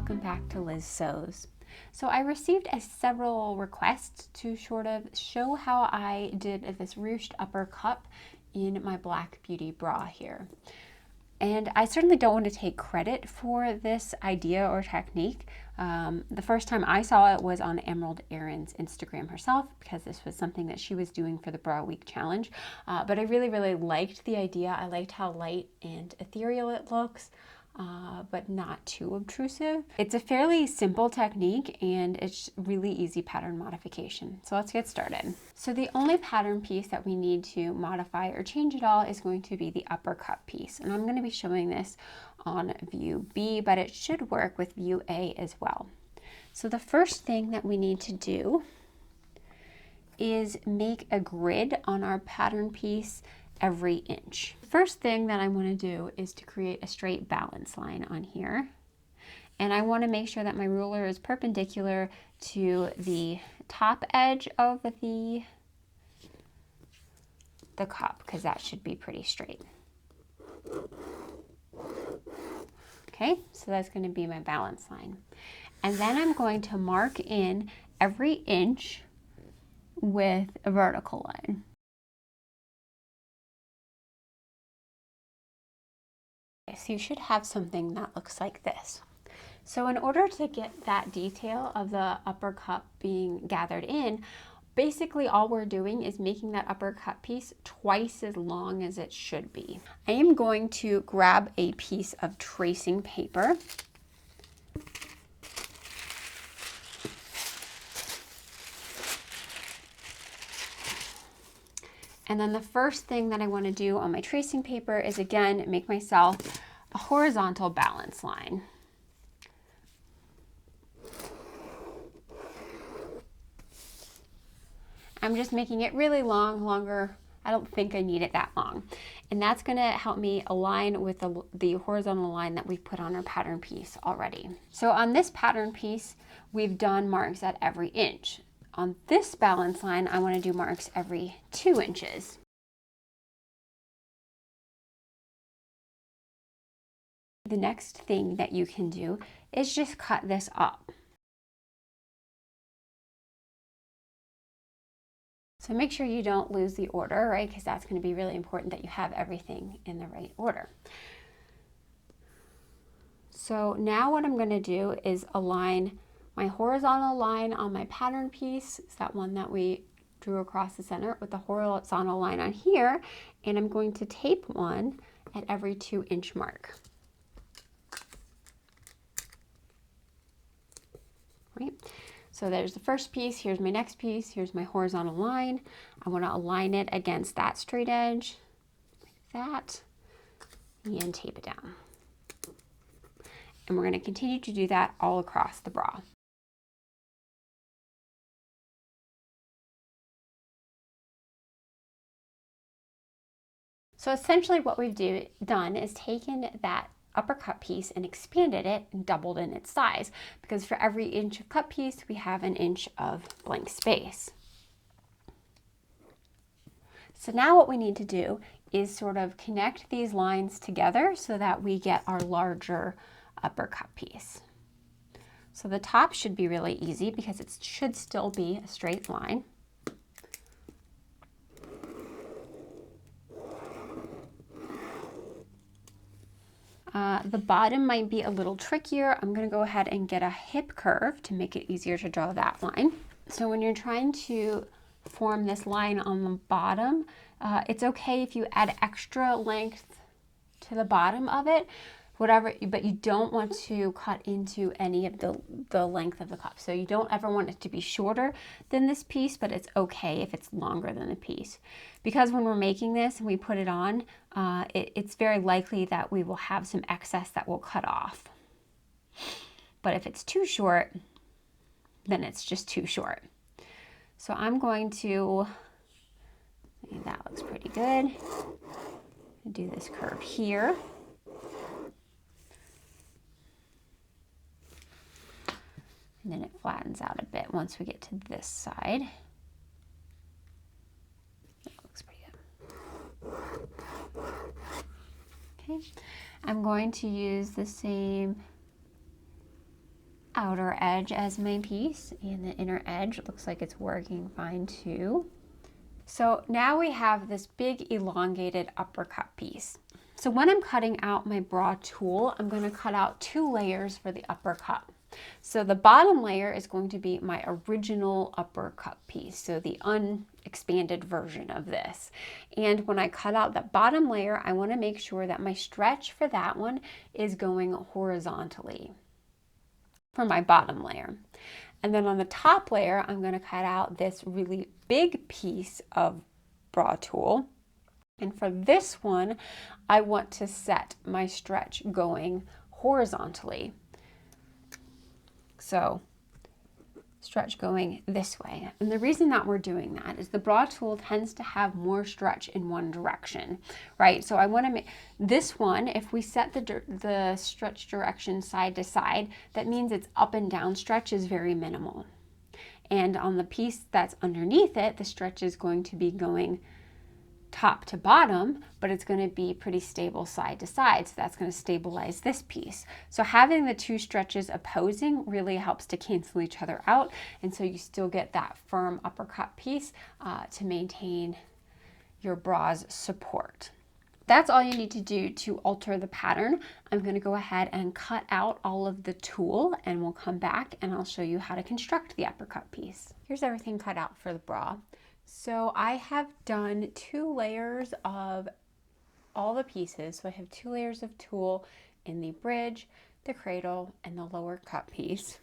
welcome back to Liz Sews. So I received several requests to sort of show how I did this ruched upper cup in my Black Beauty bra here. And I certainly don't want to take credit for this idea or technique. The first time I saw it was on Emerald Erin's Instagram herself, because this was something that she was doing for the Bra Week Challenge. But I really liked the idea. I liked how light and ethereal it looks. But not too obtrusive. It's a fairly simple technique and it's really easy pattern modification. So let's get started. So the only pattern piece that we need to modify or change at all is going to be the upper cup piece. And I'm going to be showing this on view B, but it should work with view A as well. So the first thing that we need to do is make a grid on our pattern piece every inch. First thing that I want to do is to create a straight balance line on here. And I want to make sure that my ruler is perpendicular to the top edge of the cup, because that should be pretty straight. Okay, so that's going to be my balance line. And then I'm going to mark in every inch with a vertical line. So you should have something that looks like this. So in order to get that detail of the upper cup being gathered in, basically all we're doing is making that upper cup piece twice as long as it should be. I am going to grab a piece of tracing paper. And then the first thing that I want to do on my tracing paper is, again, make myself a horizontal balance line. I'm just making it really longer. I don't think I need it that long. And that's going to help me align with the horizontal line that we've put on our pattern piece already. So on this pattern piece, we've done marks at every inch. On this balance line, I want to do marks every 2 inches. The next thing that you can do is just cut this up. So make sure you don't lose the order, right? Because that's going to be really important that you have everything in the right order. So now what I'm going to do is align my horizontal line on my pattern piece, is that one that we drew across the center, with the horizontal line on here, and I'm going to tape one at every 2 inch mark. Right? So there's the first piece, here's my next piece, here's my horizontal line. I want to align it against that straight edge, like that, and tape it down. And we're going to continue to do that all across the bra. So essentially what we've done is taken that upper cup piece and expanded it and doubled in its size, because for every inch of cup piece we have an inch of blank space. So now what we need to do is sort of connect these lines together so that we get our larger upper cup piece. So the top should be really easy because it should still be a straight line. The bottom might be a little trickier. I'm going to go ahead and get a hip curve to make it easier to draw that line. So when you're trying to form this line on the bottom, it's okay if you add extra length to the bottom of it, but you don't want to cut into any of the length of the cup. So you don't ever want it to be shorter than this piece, but it's okay if it's longer than the piece. Because when we're making this and we put it on, it's very likely that we will have some excess that will cut off. But if it's too short, then it's just too short. So I'm going to, that looks pretty good. Do this curve here. And then it flattens out a bit once we get to this side. That looks pretty good. Okay, I'm going to use the same outer edge as my piece, and the inner edge looks like it's working fine too. So now we have this big elongated uppercut piece. So when I'm cutting out my bra tool, I'm going to cut out 2 layers for the uppercut. So the bottom layer is going to be my original uppercut piece, so the unexpanded version of this. And when I cut out that bottom layer, I want to make sure that my stretch for that one is going horizontally for my bottom layer. And then on the top layer, I'm going to cut out this really big piece of bra tool. And for this one, I want to set my stretch going horizontally. So stretch going this way. And the reason that we're doing that is the bra tool tends to have more stretch in one direction, right? So I want to make this one, if we set the stretch direction side to side, that means its up and down stretch is very minimal. And on the piece that's underneath it, the stretch is going to be going top to bottom, but it's going to be pretty stable side to side. So that's going to stabilize this piece. So having the 2 stretches opposing really helps to cancel each other out. And so you still get that firm uppercut piece to maintain your bra's support. That's all you need to do to alter the pattern. I'm going to go ahead and cut out all of the tulle, and we'll come back and I'll show you how to construct the uppercut piece. Here's everything cut out for the bra. So I have done 2 layers of all the pieces. So I have 2 layers of tulle in the bridge, the cradle, and the lower cut piece.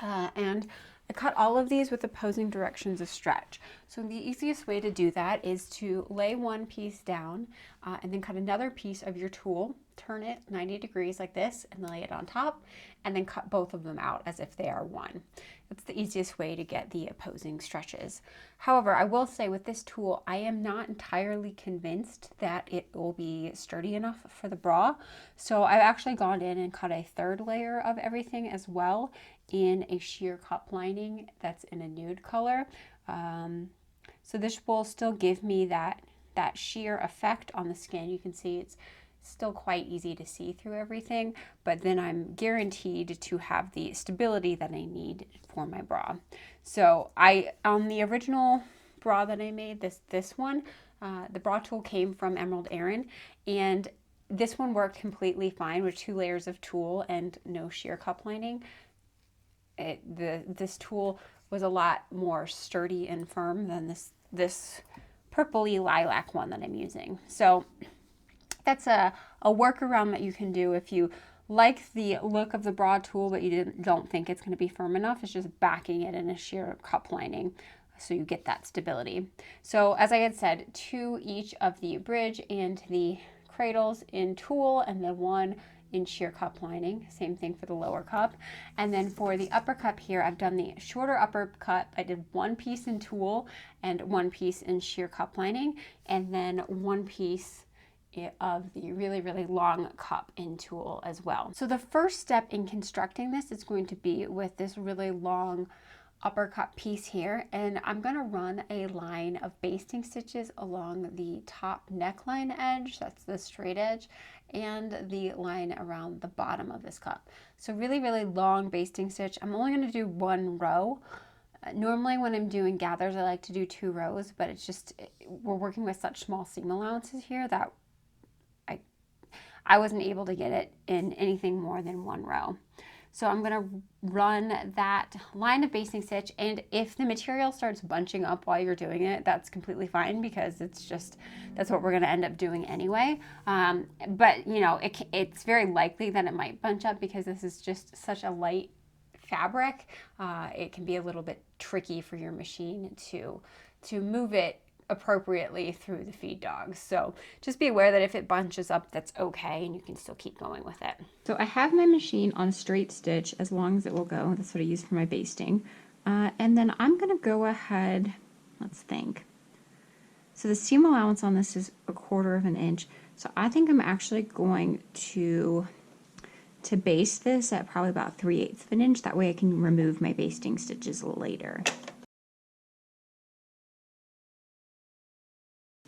And I cut all of these with opposing directions of stretch. So the easiest way to do that is to lay one piece down and then cut another piece of your tulle, turn it 90 degrees like this, and lay it on top, and then cut both of them out as if they are one. That's the easiest way to get the opposing stretches. However, I will say with this tool, I am not entirely convinced that it will be sturdy enough for the bra. So I've actually gone in and cut a 3rd layer of everything as well in a sheer cup lining that's in a nude color. So this will still give me that sheer effect on the skin. You can see it's still quite easy to see through everything, but then I'm guaranteed to have the stability that I need for my bra. So on the original bra that I made, this one, the bra tool came from Emerald Erin, and this one worked completely fine with 2 layers of tulle and no sheer cup lining. This tool was a lot more sturdy and firm than this purpley lilac one that I'm using. So that's a workaround that you can do if you like the look of the bra tool, but you don't think it's going to be firm enough. It's just backing it in a sheer cup lining so you get that stability. So as I had said, 2 each of the bridge and the cradles in tulle, and then 1 in sheer cup lining. Same thing for the lower cup. And then for the upper cup here, I've done the shorter upper cup. I did 1 piece in tulle and 1 piece in sheer cup lining, and then 1 piece of the really, really long cup in tulle as well. So the first step in constructing this is going to be with this really long uppercut piece here, and I'm going to run a line of basting stitches along the top neckline edge, that's the straight edge, and the line around the bottom of this cup. So really, really long basting stitch. I'm only going to do 1 row. Normally when I'm doing gathers, I like to do 2 rows, but it's just, we're working with such small seam allowances here that I wasn't able to get it in anything more than 1 row. So I'm going to run that line of basting stitch, and if the material starts bunching up while you're doing it, that's completely fine, because that's what we're going to end up doing anyway. But you know, it's very likely that it might bunch up because this is just such a light fabric. It can be a little bit tricky for your machine to move it appropriately through the feed dogs. So just be aware that if it bunches up, that's okay, and you can still keep going with it. So I have my machine on straight stitch as long as it will go. That's what I use for my basting. And then I'm going to go ahead, let's think. So the seam allowance on this is 1/4 inch. So I think I'm actually going to baste this at probably about 3/8 inch. That way I can remove my basting stitches later.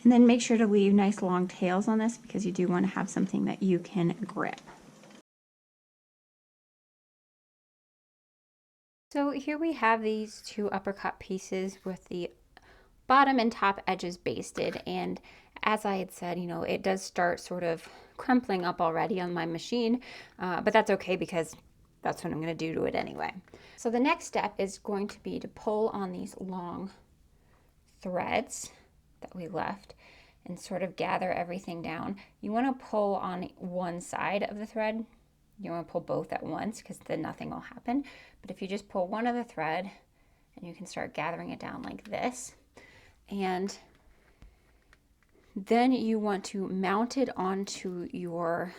And then make sure to leave nice long tails on this, because you do want to have something that you can grip. So here we have these two upper cut pieces with the bottom and top edges basted, and as I had said, you know, it does start sort of crumpling up already on my machine, but that's okay because that's what I'm going to do to it anyway. So the next step is going to be to pull on these long threads that we left and sort of gather everything down. You want to pull on one side of the thread. You want to pull both at once because then nothing will happen. But if you just pull one of the thread, and you can start gathering it down like this, and then you want to mount it onto your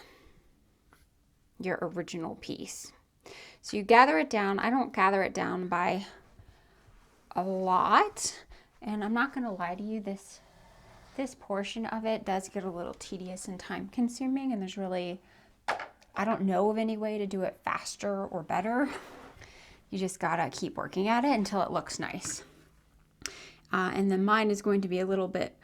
original piece. So you gather it down. I don't gather it down by a lot, and I'm not going to lie to you, this portion of it does get a little tedious and time consuming, and there's really, I don't know of any way to do it faster or better. You just gotta keep working at it until it looks nice. And then mine is going to be a little bit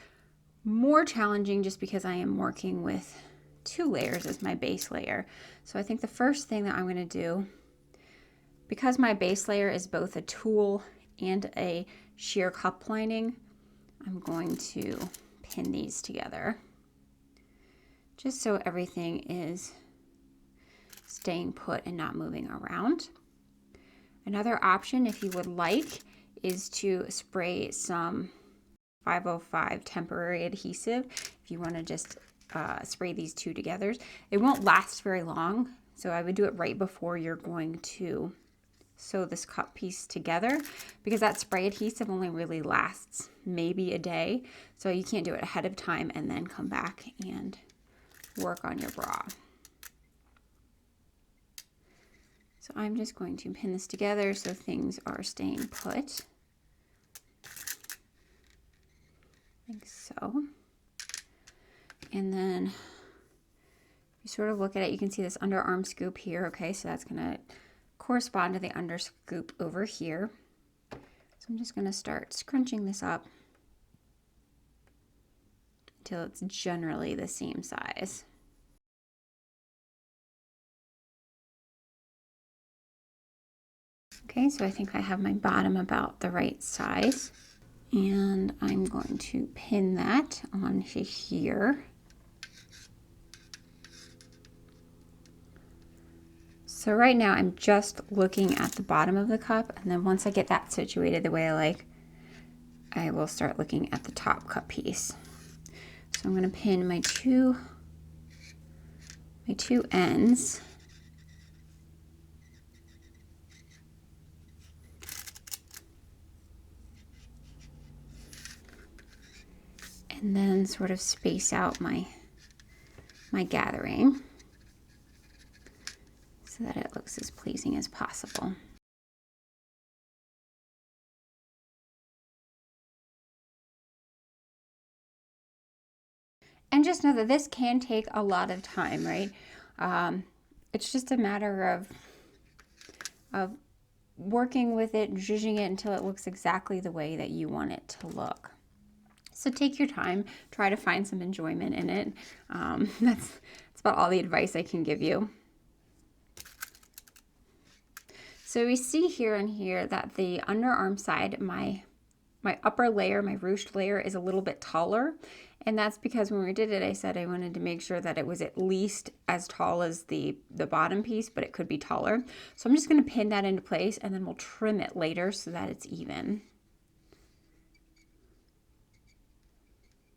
more challenging just because I am working with 2 layers as my base layer. So I think the first thing that I'm going to do, because my base layer is both a tulle and a sheer cup lining, I'm going to pin these together just so everything is staying put and not moving around. Another option, if you would like, is to spray some 505 temporary adhesive. If you want to just spray these two together, it won't last very long, so I would do it right before you're going to sew this cup piece together, because that spray adhesive only really lasts maybe a day, so you can't do it ahead of time and then come back and work on your bra. So I'm just going to pin this together so things are staying put, like so. And then you sort of look at it, you can see this underarm scoop here, okay, so that's gonna correspond to the under scoop over here. So I'm just gonna start scrunching this up until it's generally the same size. Okay, so I think I have my bottom about the right size, and I'm going to pin that onto here. So right now I'm just looking at the bottom of the cup, and then once I get that situated the way I like, I will start looking at the top cup piece. So I'm going to pin my two ends. And then sort of space out my gathering so that it looks as pleasing as possible. And just know that this can take a lot of time, right? It's just a matter of working with it, zhuzhing it until it looks exactly the way that you want it to look. So take your time, try to find some enjoyment in it. That's about all the advice I can give you. So we see here and here that the underarm side, my upper layer, my ruched layer, is a little bit taller. And that's because when we did it, I said I wanted to make sure that it was at least as tall as the bottom piece, but it could be taller. So I'm just going to pin that into place, and then we'll trim it later so that it's even.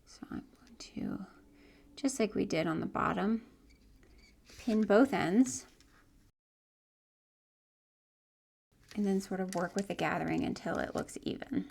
So I'm going to, just like we did on the bottom, pin both ends, and then sort of work with the gathering until it looks even.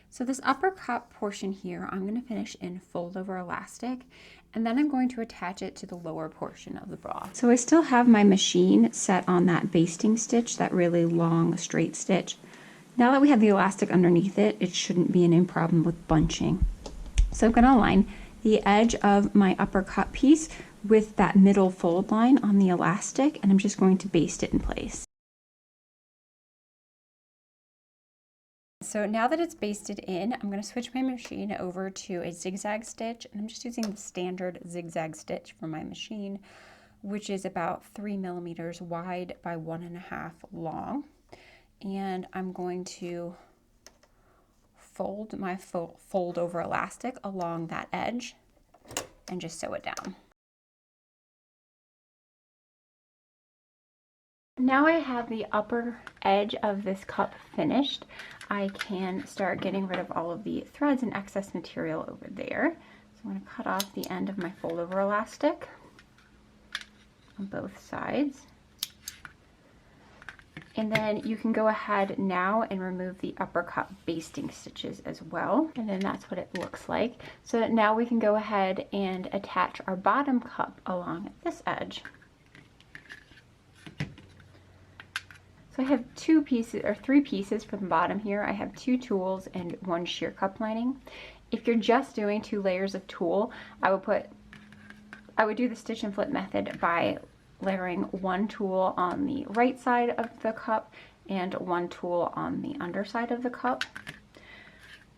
So this upper cup portion here, I'm going to finish in fold over elastic, and then I'm going to attach it to the lower portion of the bra. So I still have my machine set on that basting stitch, that really long straight stitch. Now that we have the elastic underneath it, it shouldn't be any problem with bunching. So I'm going to align the edge of my upper cup piece with that middle fold line on the elastic, and I'm just going to baste it in place. So now that it's basted in, I'm going to switch my machine over to a zigzag stitch, and I'm just using the standard zigzag stitch for my machine, which is about 3 millimeters wide by 1.5 long. And I'm going to fold my fold over elastic along that edge and just sew it down. Now I have the upper edge of this cup finished. I can start getting rid of all of the threads and excess material over there. So I'm going to cut off the end of my fold over elastic on both sides. And then you can go ahead now and remove the upper cup basting stitches as well. And then that's what it looks like. So now we can go ahead and attach our bottom cup along this edge. So I have 2 pieces or 3 pieces for the bottom here. I have 2 tools and 1 sheer cup lining. If you're just doing 2 layers of tulle, I would do the stitch and flip method by layering 1 tulle on the right side of the cup and 1 tulle on the underside of the cup.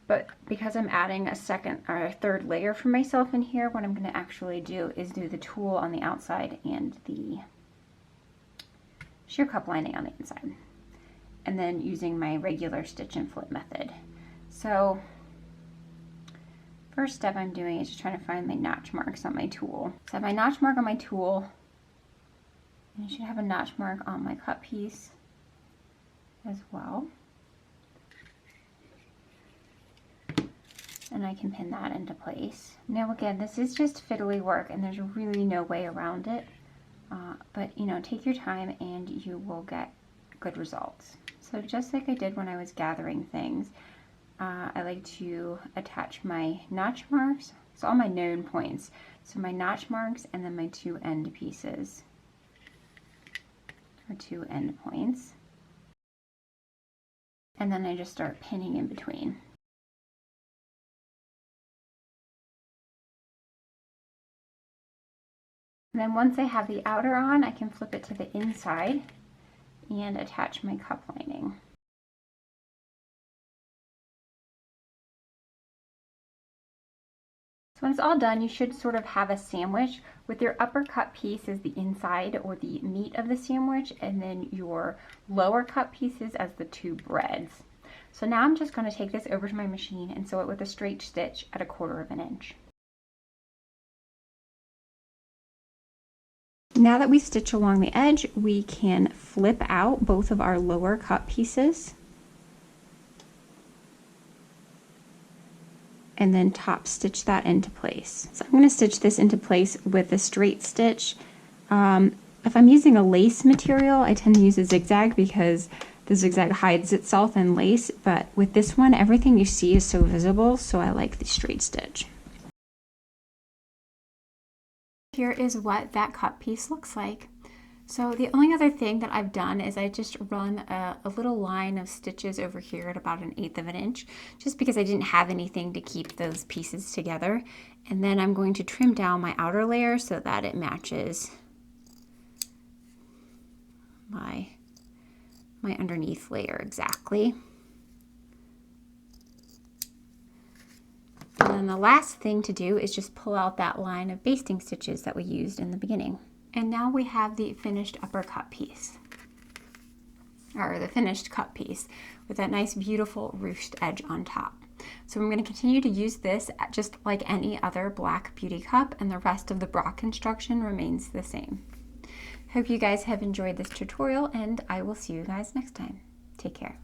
But because I'm adding a second or a third layer for myself in here, what I'm going to actually do is do the tulle on the outside and the sheer cup lining on the inside, and then using my regular stitch and flip method. So first step I'm doing is just trying to find my notch marks on my tulle. So I have my notch mark on my tulle, and I should have a notch mark on my cut piece as well. And I can pin that into place. Now again, this is just fiddly work and there's really no way around it. But you know, take your time and you will get good results. So just like I did when I was gathering things, I like to attach my notch marks, so all my known points. So my notch marks and then my 2 end pieces, or 2 end points. And then I just start pinning in between. And then once I have the outer on, I can flip it to the inside and attach my cup lining. So when it's all done, you should sort of have a sandwich with your upper cut piece as the inside or the meat of the sandwich, and then your lower cut pieces as the 2 breads. So now I'm just going to take this over to my machine and sew it with a straight stitch at 1/4 inch. Now that we stitch along the edge, we can flip out both of our lower cut pieces and then top stitch that into place. So I'm going to stitch this into place with a straight stitch. If I'm using a lace material, I tend to use a zigzag because the zigzag hides itself in lace, but with this one, everything you see is so visible, so I like the straight stitch. Here is what that cut piece looks like. So the only other thing that I've done is I just run a little line of stitches over here at about 1/8 inch, just because I didn't have anything to keep those pieces together. And then I'm going to trim down my outer layer so that it matches my underneath layer exactly. And then the last thing to do is just pull out that line of basting stitches that we used in the beginning. And now we have the finished upper cut piece, or the finished cut piece with that nice beautiful ruched edge on top. So I'm going to continue to use this just like any other black beauty cup, and the rest of the bra construction remains the same. Hope you guys have enjoyed this tutorial, and I will see you guys next time. Take care.